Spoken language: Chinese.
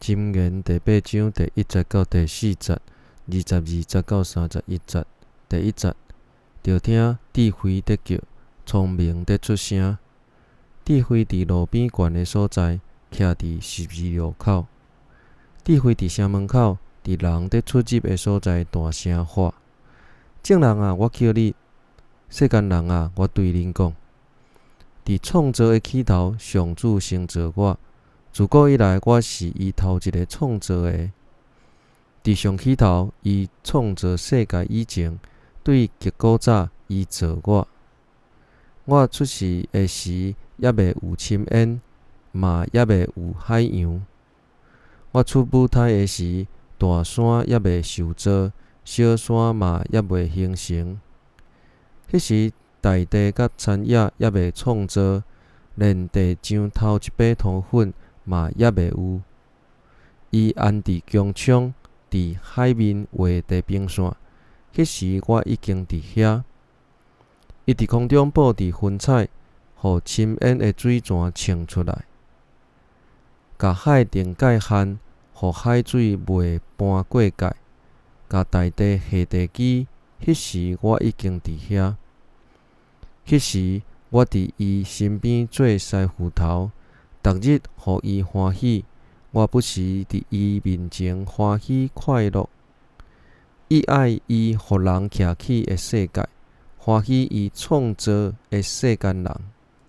箴言第8章第1節到第4節，22節到31節。第1節，就聽智慧得救，聰明得出聲。智慧佇路邊懸的所在，徛佇十字路口。智慧佇城門口，佇人得出入的所在大聲喊：眾人啊，我叫你；世間人啊，我對恁講。佇創造的起頭，上主先造我。自古以來，我是伊頭一個創造的。佇上起頭，伊創造世界以前，對極古早，伊造我。我出世的時，還未有深淵，嘛還未有海洋。我出母胎的時，大山還未受造，小山嘛還未形成。迄時，大地甲田野還未創造，連地上頭一把土粉嘛還未有。伊安佇穹蒼，佇海面畫地平線。迄時我已經佇遐。伊佇空中布置雲彩，互深淵的水泉湧出來，甲海定界限，互海水袂搬過界，甲大地下地基。迄時我已經佇遐。迄時我佇伊身邊做師傅頭，逐日互伊歡喜。我不時佇伊面前歡喜快樂。伊愛伊互人徛起的世界，歡喜伊創造的世間人。